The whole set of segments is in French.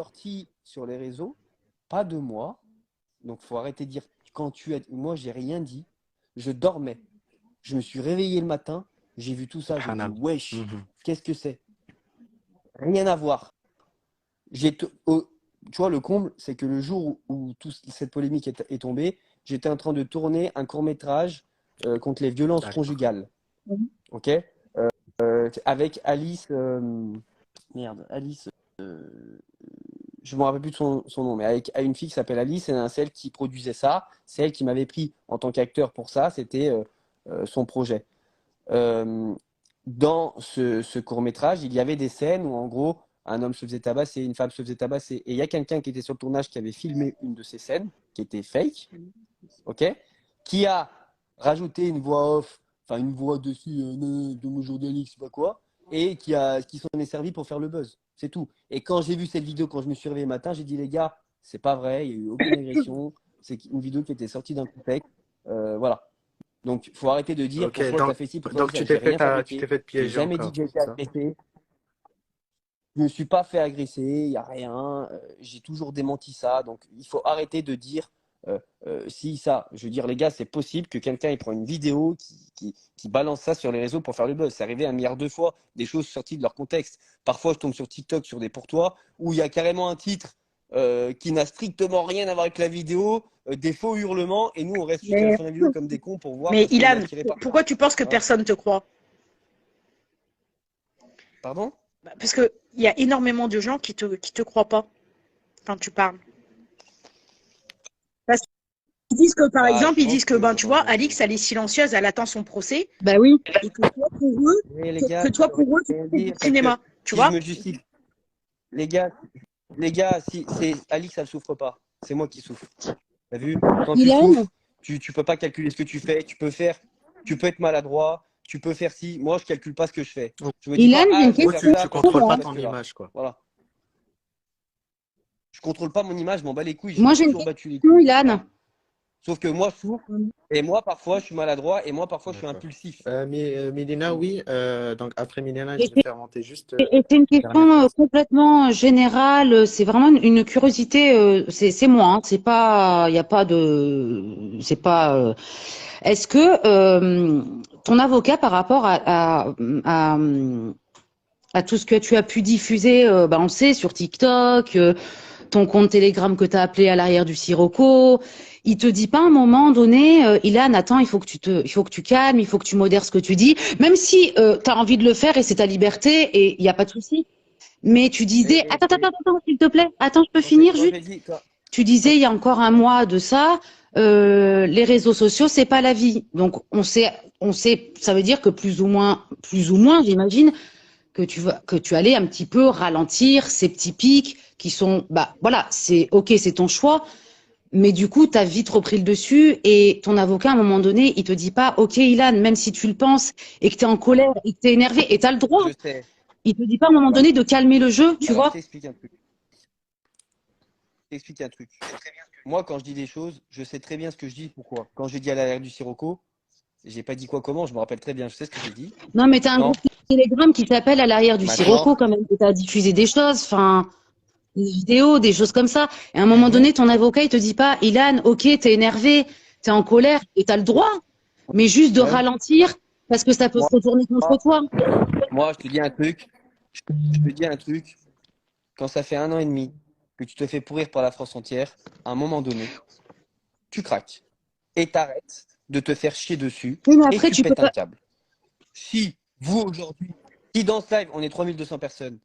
sorti sur les réseaux, pas de moi. Donc, il faut arrêter de dire quand tu as. Moi, j'ai rien dit. Je dormais. Je me suis réveillé le matin. J'ai vu tout ça. J'ai dit, Hanab. wesh, Mhm. qu'est-ce que c'est? Rien à voir. Tu vois, le comble, c'est que le jour où toute cette polémique est tombée, j'étais en train de tourner un court-métrage contre les violences D'accord. conjugales. OK? Avec Alice. Merde, Alice. Je ne me rappelle plus de son nom, mais avec une fille qui s'appelle Alice, c'est celle qui produisait ça. C'est elle qui m'avait pris en tant qu'acteur pour ça. C'était son projet. Euh, Dans ce court-métrage, il y avait des scènes où, en gros, un homme se faisait tabasser, une femme se faisait tabasser. Et il y a quelqu'un qui était sur le tournage qui avait filmé une de ces scènes, qui était fake, OK, qui a rajouté une voix off, enfin une voix dessus, de mon journaliste, je sais pas quoi, et qui s'en est servi pour faire le buzz. C'est tout. Et quand j'ai vu cette vidéo, quand je me suis réveillé le matin, j'ai dit, les gars, c'est pas vrai, il n'y a eu aucune agression, c'est une vidéo qui était sortie d'un contexte. Voilà. Donc, il faut arrêter de dire Ok, pourquoi tu as fait ci, pourquoi tu as donc fait ça. J'ai rien tu fabriqué. t'es fait J'ai piéger jamais dit encore, que j'ai été c'est ça? agressé. Je ne me suis pas fait agresser, il n'y a rien. J'ai toujours démenti ça. Donc, il faut arrêter de dire si ça. Je veux dire, les gars, c'est possible que quelqu'un il prend une vidéo qui balance ça sur les réseaux pour faire le buzz. C'est arrivé 1 milliard de fois, des choses sorties de leur contexte. Parfois, je tombe sur TikTok sur des pour toi où il y a carrément un titre qui n'a strictement rien à voir avec la vidéo, des faux hurlements, et nous, on reste jusqu'à la Mais, fin de la vidéo comme des cons pour voir mais parce qu'on est Ilan, attiré par ça. pourquoi tu penses que Voilà. personne te croit? Pardon? Bah, parce qu'il y a énormément de gens qui te croient pas quand tu parles. Parce qu'ils disent que, par Bah, je exemple, ils pense disent que, que. ben, tu vois, Alix, elle est silencieuse, elle attend son procès, Bah oui. et que toi, pour eux, Mais les gars, toi, ça veut pour eux, tu rien fais du dire parce que cinéma, tu si je vois? me justifie, les gars, si c'est Alix, elle souffre pas. C'est moi qui souffre. T'as vu? Quand tu Ilan, souffres, tu peux pas calculer ce que tu fais. Tu peux être maladroit. Tu peux faire ci. Moi, je calcule pas ce que je fais. Donc, Je me dis Ilan, pas, j'ai ah, une je vais gros, faire question tu ça parce pour que contrôles ça toi. pas parce ton que là. image, quoi. Voilà. Je contrôle pas mon image, je m'en bats les couilles. Je Moi, m'ai j'ai une toujours battu les question, couilles. Ilan. Voilà. Sauf que moi, je souffre. Et moi, parfois, je suis maladroit. Et moi, parfois, je suis D'accord. impulsif. Mélina, oui. Donc après Mélina, je Et vais c'est faire monter juste et c'est une dernière question personne. complètement générale. C'est vraiment une curiosité. C'est moi. Hein. C'est pas. Il y a pas de. C'est pas. Est-ce que ton avocat, par rapport à, à tout ce que tu as pu diffuser, bah, on le sait sur TikTok, ton compte Telegram que tu as appelé à l'arrière du Sirocco. Il te dit pas à un moment donné, Ilan, attends, il faut que tu calmes, il faut que tu modères ce que tu dis, même si tu as envie de le faire et c'est ta liberté et il n'y a pas de souci. Mais tu disais, attends, s'il te plaît, attends, je peux finir Quand juste. j'ai dit, quand, Tu disais il y a encore un mois de ça, les réseaux sociaux, c'est pas la vie. Donc on sait, ça veut dire que plus ou moins, j'imagine, que tu allais un petit peu ralentir ces petits pics qui sont, bah voilà, c'est ok, c'est ton choix, mais du coup, tu as vite repris le dessus et ton avocat, à un moment donné, il te dit pas, ok, Ilan, même si tu le penses et que tu es en colère et que tu es énervé et tu as le droit, je sais. il te dit pas à un moment Voilà. donné de calmer le jeu, tu Alors, je vois. t'explique un truc. Je t'explique un truc. Moi, quand je dis des choses, je sais très bien ce que je dis. Pourquoi? Quand j'ai dit à l'arrière du Sirocco, j'ai pas dit quoi, comment, je me rappelle très bien, je sais ce que j'ai dit. Non, mais tu as un Non, groupe Telegram qui t'appelle à l'arrière du maintenant, Sirocco quand même, que tu as diffusé des choses, enfin, des vidéos, des choses comme ça. Et à un moment mhm, donné, ton avocat, il te dit pas, Ilan, ok, t'es énervé, t'es en colère et t'as le droit, mais juste de ouais. ralentir parce que ça peut se Moi, retourner contre toi. moi, je te dis un truc. Je te dis un truc. Quand ça fait 1 an et demi que tu te fais pourrir par la France entière, à un moment donné, tu craques et t'arrêtes de te faire chier dessus Oui, mais et après, tu tu peux pètes un pas. câble. Si vous aujourd'hui, si dans ce live on est 3200 personnes,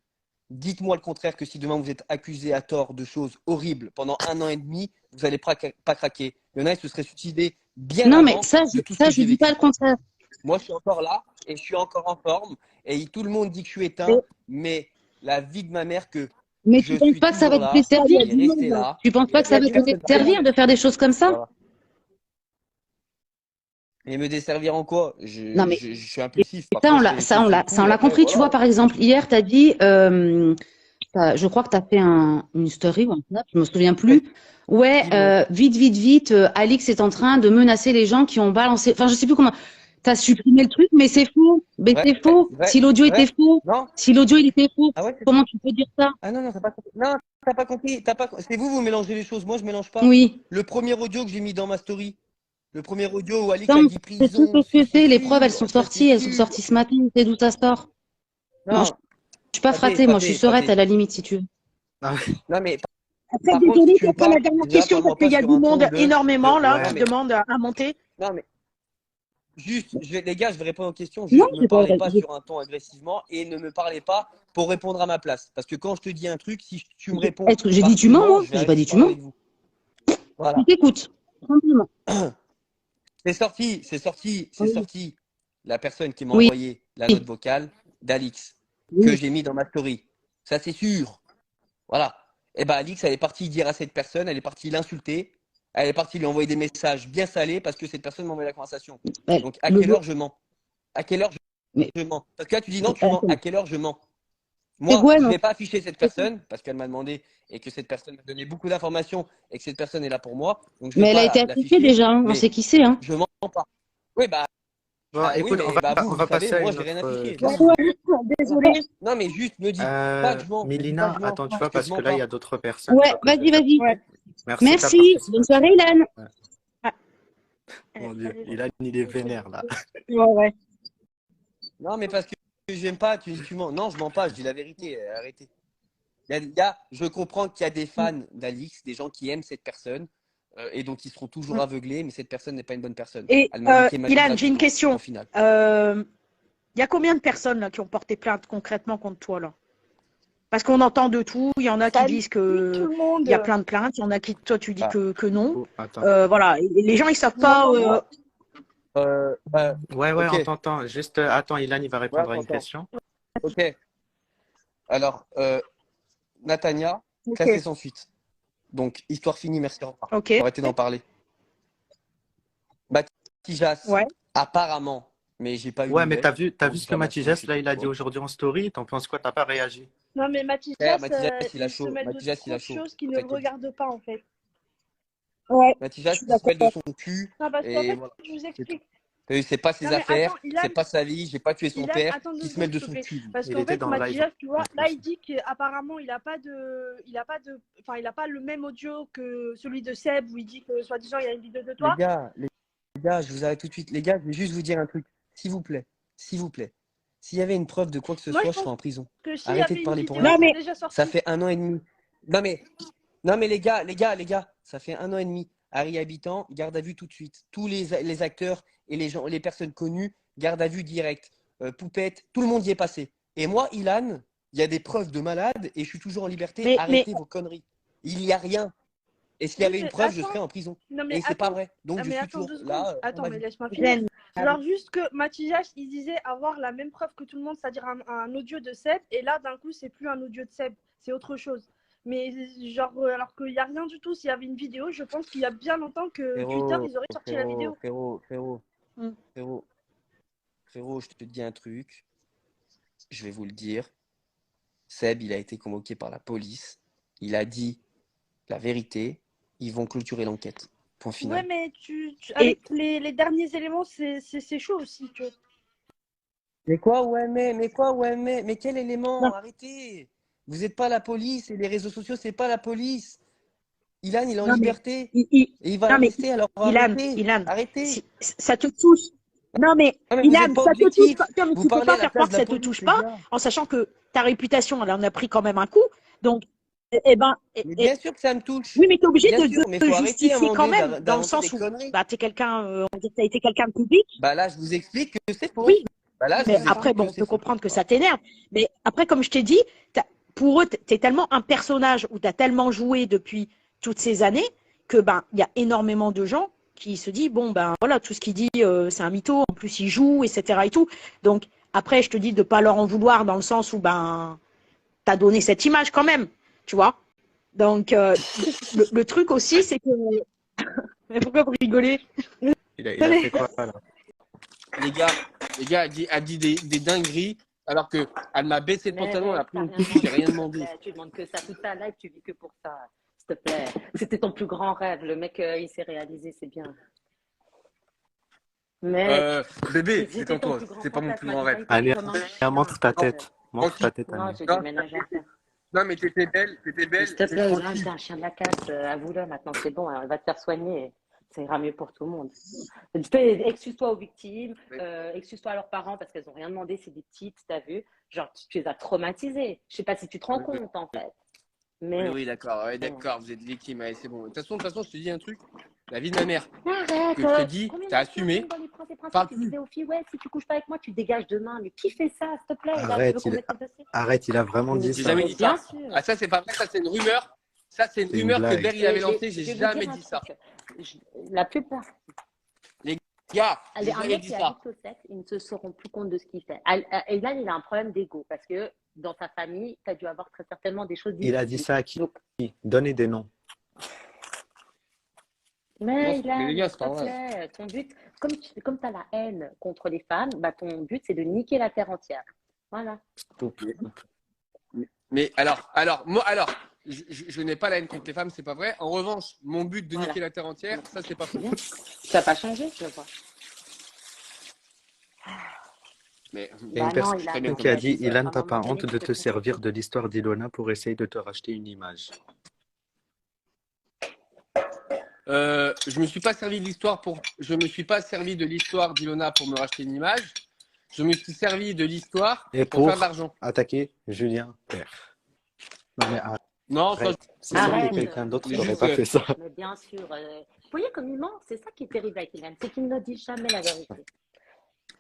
dites-moi le contraire que si demain vous êtes accusé à tort de choses horribles pendant 1 an et demi, vous n'allez pas craquer. Il y en a qui se seraient suicidés bien Non, mais avant de tout ce que je j'ai dis pas vécu. le contraire. Moi, je suis encore là et je suis encore en forme. Et tout le monde dit que je suis Mais, éteint, mais la vie de ma mère que mais tu je penses suis pas que ça va toujours te là, desservir? et rester là. Tu penses Et pas que ça va te personne ne desservir de faire des choses comme ça? voilà. Et me desservir en quoi? Non, mais Je suis impulsif. ça, Parfois, je fais, je fais une ça, on couille. l'a Après, compris. Tu vois, voilà. par exemple, hier, tu as dit, je crois que tu as fait une story ou un snap, je me souviens plus. Ouais, Dis-moi. vite, Alix est en train de menacer les gens qui ont balancé. Enfin, je sais plus comment. T'as supprimé le truc, mais c'est faux. Mais Ouais, c'est faux. ouais, Si l'audio était ouais. faux, Non? si l'audio il était faux, Ah ouais, c'est comment tu peux dire ça? Ah non, non, t'as pas compris. Non, t'as pas compris. C'est vous, vous mélangez les choses. Moi, je mélange pas. Oui. Le premier audio que j'ai mis dans ma story, le premier audio où Alix Non, a mais dit c'est tout prison, ce que c'est c'est. Les preuves, sûr, ça c'est elles sont sûr. sorties ce matin. C'est d'où ça sort? Moi, je Non, suis pas frappée. Moi, je suis sereine à la limite, si tu veux. Ah, non, mais Après, par contre, si désolé, tu me j'attends la parles, dernière déjà, question parce parle-moi pas qu'il y a sur du un ton monde énormément là ouais. qui Non, mais, demande à monter. non, mais juste, les gars, je vais répondre aux questions. Non, Juste, ne j'ai pas. parlez pas sur un ton agressivement et ne me parlez pas pour répondre à ma place. Parce que quand je te dis un truc, si tu me réponds Est-ce que j'ai parce dit que tu mens, non, moi? je vais J'ai pas arrêter dit de tu parler mens. avec vous. Je Voilà. t'écoute. Tranquillement. C'est Oui. sorti la personne qui m'a Oui. envoyé la note vocale d'Alix que Oui. j'ai mis dans ma story. Ça, c'est sûr. Voilà. Et ben, Alix, elle est partie dire à cette personne, elle est partie l'insulter, elle est partie lui envoyer des messages bien salés parce que cette personne m'a envoyé la conversation. Ouais, Donc, à quelle heure je mens? À quelle heure mais je mens? Parce que là, tu dis non, tu mens. À quelle heure je mens? c'est Moi, ouais, je ne non. vais pas afficher cette personne parce qu'elle m'a demandé et que cette personne m'a donné beaucoup d'informations et que cette personne est là pour moi. Donc, je ne Mais vais elle a pas été affichée l'afficher, déjà, hein. On mais sait qui c'est, hein. je mens pas. Oui, bah, Bon, oui, écoute, mais bah, on vous va savez, passer à moi, une j'ai rien autre affiché. Ouais, Non, question. ouais, voilà. désolé. Non, mais juste me dis pas que je mens. Me dis pas que Mélina, je mens. attends, tu Parce vois, que je parce que mens là, il y pas. a d'autres personnes, tu Ouais, vois, que je vais vas-y, faire vas-y. Ouais. parler. Merci de ta Merci. Bonne participation. soirée, Ilan. Ouais. Ah, Mon Dieu, allez, il est vénère, là. ouais, ouais. Non, mais parce que j'aime pas, tu dis tu mens. Non, je mens pas, je dis la vérité. Arrêtez. Je comprends qu'il y a des fans d'Alix, des gens qui aiment cette personne et donc ils seront toujours aveuglés, mais cette personne n'est pas une bonne personne. Et Elle m'a niqué ma vie Ilan, j'ai une gratuitement, question. au final. Il y a combien de personnes là, qui ont porté plainte concrètement contre toi là? Parce qu'on entend de tout. Il y en a qui Salut disent tout que le monde. il y a plein de plaintes. Il y en a qui, toi, tu dis Ah. que non. Oh, attends. Voilà. Et les gens, ils savent Vous pas. m'entendez? Ouais, Ok, on t'entend. Juste, attends, Ilan, il va ouais, répondre on à une t'entend. question. Ok. Alors, Natania, Ok. classée sans suite. Donc, histoire finie, merci, au revoir. Ok. Faut arrêter d'en parler. Matijas, Ouais. apparemment, mais j'ai pas eu de Ouais, mais nouvelles. t'as Donc, vu ce que diffamation, Matijas, je sais là, pas il a dit quoi. aujourd'hui en story? T'en penses quoi? T'as pas réagi? Non, mais Frère, Matijas, il a il se chaud. mêle de Matijas, il trop a de chaud. choses qui ne Ça, le il te le dit. regardent pas, en fait. Ouais. Je Matijas, suis il se mêle de d'accord. son cul. Non, parce qu'en Et fait, voilà. je vous C'est tout. explique. C'est pas ses Non, mais affaires, attends, Ilan, c'est pas sa vie, j'ai pas tué son père, attends 2 qui se mêle secondes, de s'il te son plaît. cul. Lui. Parce Il qu'en était fait, dans le live Matijas, tu vois, en là, plus. il dit qu'apparemment, enfin, il a pas le même audio que celui de Seb où il dit que, soi-disant, il y a une vidéo de toi. Les gars, je vous arrête tout de suite. Les gars, je vais juste vous dire un truc. S'il vous plaît, s'il vous plaît. S'il y avait une preuve de quoi que ce Moi, je soit, je serais pense en prison. que s'il y Arrêtez avait de une parler pour vidéo, rien. Non, c'est mais déjà Ça sorti. fait 1 an et demi. Non mais les gars, ça fait 1 an et demi. Harry Habitant, garde à vue tout de suite. Tous les acteurs et les personnes connues, garde à vue direct. Poupette, tout le monde y est passé. Et moi, Ilan, il y a des preuves de malade et je suis toujours en liberté. mais Arrêtez vos conneries. Il n'y a rien. Et s'il y Oui, avait une mais preuve, je attends. serais en prison. Non, mais Et c'est pas attends. vrai. Donc Ah, je mais suis attends toujours 2 secondes. là dans Attends, ma mais vie. laisse-moi finir. Gêne. Genre juste que Matijas, il disait avoir la même preuve que tout le monde, c'est-à-dire un audio de Seb, et là d'un coup c'est plus un audio de Seb, c'est autre chose. Mais genre alors qu'il n'y a rien du tout, s'il y avait une vidéo, je pense qu'il y a bien longtemps que Twitter ils auraient sorti la vidéo. Mm. Frérot, je te dis un truc. Je vais vous le dire. Seb, il a été convoqué par la police. Il a dit la vérité. Ils vont clôturer l'enquête. Point Ouais, final. mais avec les derniers éléments, c'est chaud aussi, tu vois. Mais quoi, mais quel élément? Non. Arrêtez. Vous n'êtes pas la police et les réseaux sociaux, c'est pas la police. Ilan, il est en Non, mais liberté. Et il va non, mais rester, alors Ilan, arrêtez. ça te touche. Non, mais Non, mais vous Ilan, n'êtes pas ça te touche objectif. pas. Non, mais Vous tu peux parlez pas à la faire place croire de que la ça te police, touche les pas, gars. en sachant que ta réputation, elle en a pris quand même un coup. Donc, Mais bien sûr que ça me touche. oui, mais tu es obligé Bien sûr, mais il faut arrêter à un justifier moment quand donné même, dans le d'inventer des sens où conneries. bah, t'es quelqu'un, on va dire que tu as été quelqu'un de public. Bah là, je vous explique que c'est faux. Oui, Bah là, je mais vous après, explique bon, que on c'est peut faux. comprendre que ça Voilà. t'énerve. Mais après, comme je t'ai dit, pour eux, tu es tellement un personnage où tu as tellement joué depuis toutes ces années que ben il y a énormément de gens qui se disent bon ben voilà, tout ce qu'il dit c'est un mytho, en plus il joue, etc. et tout. Donc après, je te dis de pas leur en vouloir dans le sens où ben t'as donné cette image quand même, tu vois. Donc le truc aussi, c'est que mais pourquoi vous rigolez? Il a fait quoi, là? Les gars, elle dit des dingueries, alors que elle m'a baissé le pantalon, elle a pris une couche, j'ai rien demandé. Tu demandes que ça toute ta life, tu vis que pour ça. S'il te plaît. C'était ton plus grand rêve. Le mec, il s'est réalisé, c'est bien. Mais Bébé, c'était ton détends-toi. plus grand C'est pas mon fantasme, plus grand t'as rêve. été Allez, comme un chien. montre ta tête. Montre ta tête, Non, Annie. j'ai Non, du ménage à faire. non, mais t'étais belle, Mais belle. s'il te Mais plaît, Ilan, tranquille. t'es un chien de la casse. Avoue-le, maintenant c'est bon, elle va te faire soigner. Ça ira mieux pour tout le monde. Excuse-toi aux victimes, excuse-toi à leurs parents parce qu'elles n'ont rien demandé, c'est des petites, t'as vu? Genre, tu les as traumatisées. Je sais pas si tu te rends compte en fait. Oui, Mais oui, d'accord, ouais, d'accord, vous êtes victime, ouais, c'est bon. De toute façon, je te dis un truc. La vie de ma mère, arrête! que je te dis, Combien de t'as fois tu assumé. racontes dans les Princes et Princesses, Parle tu plus. disais aux filles, ouais, si tu couches pas avec moi, tu dégages demain. Mais qui fait ça, s'il te plaît? Là, tu veux Arrête, qu'on mette le dossier? arrête, il a vraiment dit J'ai ça. jamais Mais dit bien ça. sûr. Ah, ça, c'est pas vrai, ça, c'est une rumeur. Ça, c'est une C'est une rumeur que blague. Ber, il avait Et lancée, j'ai je vais vous jamais dire un dit ça. truc. La plupart, Gars, j'ai un jamais mec dit qui ça. habite au 7, ils ne se seront plus compte de ce qu'il fait. Et là, il a un problème d'ego parce que dans sa famille, tu as dû avoir très certainement des choses Il a dit difficiles. ça à qui? Donc, Donnez des noms. mais Non, mais les gars, s'il c'est pas te vrai. plaît, ton but, comme tu as la haine contre les femmes, bah, ton but, c'est de niquer la terre entière. Voilà. Mais alors, moi, je n'ai pas la haine contre les femmes, c'est pas vrai. En revanche, mon but de Voilà. niquer la terre entière, ça, c'est pas faux. Ça n'a pas changé, je vois. Mais Il y a une Bah non, personne il a qui a dit, à un Ilan, t'as moment pas donné, honte tu de te te trompes. servir de l'histoire d'Ilona pour essayer de te racheter une image. je me suis pas servi de l'histoire d'Ilona pour me racheter une image. Je me suis servi de l'histoire Et pour faire pour de l'argent. attaquer Julien Père. Non mais Non, ça, arrête. Si Arrête. c'était quelqu'un d'autre, Mais t'aurais juste, pas fait ça. Mais bien sûr. Vous voyez comme il ment, c'est ça qui est terrible avec Ilan, c'est qu'il ne dit jamais la vérité.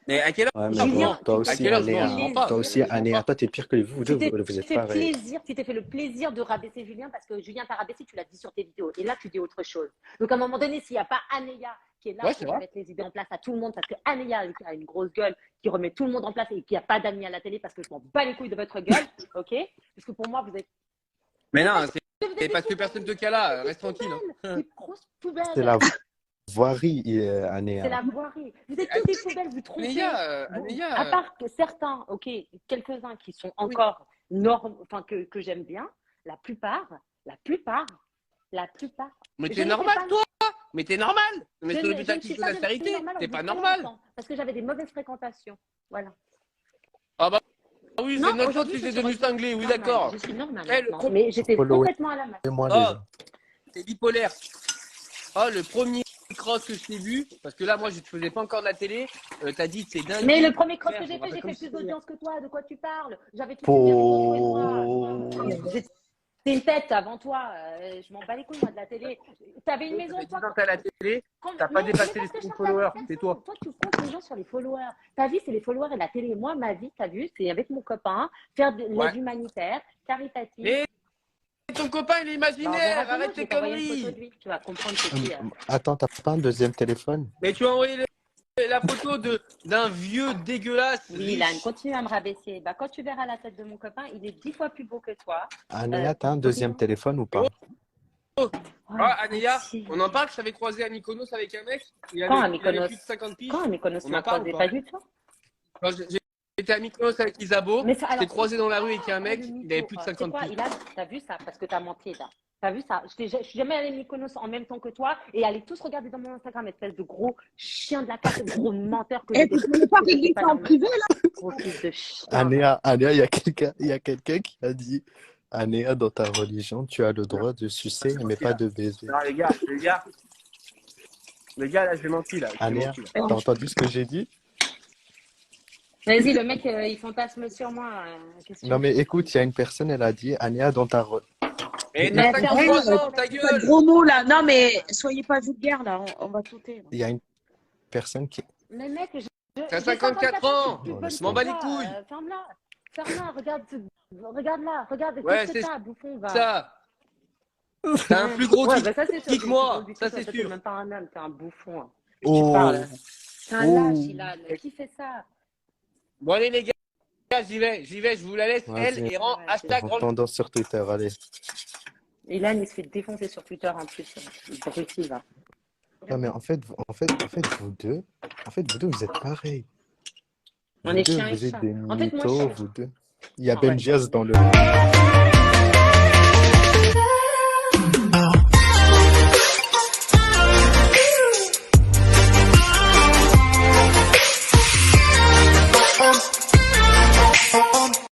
mais à quelle heure Ouais, mais Julien, bon, toi tu À aussi, quelle heure je Anéa, mens pas. toi aussi, Je mens Anéa, pas. toi, t'es pire que vous deux, Tu vous t'es êtes fait pareil. plaisir, tu t'es fait le plaisir de rabaisser Julien parce que Julien t'a rabaissé, tu l'as dit sur tes vidéos. Et là, tu dis autre chose. Donc, à un moment donné, s'il n'y a pas Anéa qui est là Ouais, c'est pour vrai. mettre les idées en place à tout le monde, parce que Anéa a une grosse gueule qui remet tout le monde en place et qu'il n'y a pas d'amis à la télé parce que je m'en bats les couilles de votre gueule, ok? Parce que pour moi, vous êtes Mais non, vous êtes c'est des parce que poubelles, personne te cala. des Reste tranquille. poubelles, des grosses C'est poubelles. la voirie, C'est Anéa. la voirie. Vous êtes tous des poubelles, vous trompez. Anéa, À part que certains, ok, quelques-uns qui sont encore enfin que j'aime bien, la plupart. mais Je t'es ne normal, fais pas- toi. Mais t'es normal. Mais je sur le ne- but je ne actif suis de la devenue vérité, normale au t'es bout pas de très normal. longtemps, parce que j'avais des mauvaises fréquentations. Voilà. Ah bah oui, Non, c'est notre faute aujourd'hui, si je t'es suis devenu redevenue cinglé, oui, normale. d'accord. Je suis normale Eh, le maintenant, mais j'étais Follower. complètement à la masse. Moi, Oh, déjà. t'es bipolaire. Oh, le premier cross que je t'ai vu, parce que là, moi, je ne faisais pas encore de la télé, t'as dit c'est dingue. Mais le premier cross Frère, que je j'ai me fait, rappelle j'ai comme fait si plus c'était d'audience que toi. De quoi tu parles? J'avais toutes les vidéos et toi. C'est une tête avant toi. Je m'en bats les couilles, moi, de la télé. T'avais une maison, toi. à la télé, t'as pas Mais dépassé parce les que je 5 cherche la followers, personne. c'est toi. Toi, tu comptes les gens sur les followers. Ta vie, c'est les followers et la télé. Moi, ma vie, t'as vu, c'est avec mon copain, faire de Ouais. l'aide humanitaire, caritative. Mais ton copain, il est Bah, on verra imaginaire, demain, arrête je vais tes t'envoyer une photo conneries. de lui. Tu vas comprendre c'est qui. Attends, t'as pas un deuxième téléphone? Mais tu as envoyé la photo d'un vieux dégueulasse. Oui, Ilan, riche. continue à me rabaisser. Bah, quand tu verras la tête de mon copain, il est 10 fois plus beau que toi. Anéa, t'as un deuxième téléphone ou pas? Ah, Anéa, si. on en parle, je t'avais croisé à Mykonos avec un mec. Il Quand à avait Mykonos? plus de 50 piges. Quand à Mykonos, On tu en m'as parle croisé ou pas pas du tout? Quand j'étais à Mykonos avec Isabeau, Mais ça, je t'ai alors, croisé dans la rue avec un mec, le il avait mytho. plus de C'est 50 quoi, piges. Ilan, t'as vu ça? Parce que t'as menti, là. T'as vu ça? Je suis jamais allée à Mykonos en même temps que toi et allez tous regarder dans mon Instagram, espèce de gros chien de la casse, gros menteur que Et vous j'étais. voulez pas régler ça en privé, là? Gros fils de chien. Anéa, il y a quelqu'un qui a dit, Anéa, dans ta religion, tu as le droit de sucer, mais pas de baiser. Non, les gars, là, j'ai menti, là. Anéa, t'as entendu ce que j'ai dit? Vas-y, le mec, il fantasme sur moi. Qu'est-ce que tu Non, veux? mais écoute, il y a une personne, elle a dit, Anéa, dans ta religion. Et Mais t'as ferme 53 ta ans, ta Pas de gueule. gros mots, là. Non, mais soyez pas vulgaires, là. On va sauter. Il y a une personne qui. Mais mec, T'as j'ai 54 ans. tu Oh, peux laisse le m'en bats faire, les couilles. Ferme-la. Ferme-la, regarde là, regarde, Ouais, qu'est-ce que c'est t'as, bouffon, va. Ça. T'as un plus gros Ouais, kick. bah ça c'est sûr. Kick-moi, T'es ça, plus gros, c'est toi, sûr. T'es même pas un homme, t'es un bouffon. Hein. Tu Oh, parles. T'es un Oh. lâche, Ilan. Qui fait ça? Bon, allez, les gars, j'y vais, je vous la laisse, elle, Vas-y. et rend hashtag rend- tendance sur Twitter, allez. Ilan, il se fait défoncer sur Twitter en plus. Brutil, va. Non, mais en fait, vous deux, vous êtes pareils. On Vous est deux, chien et vous êtes chat. des En fait, moi, mythos, je suis... vous deux. Il y a Ah ouais. Benjias dans le.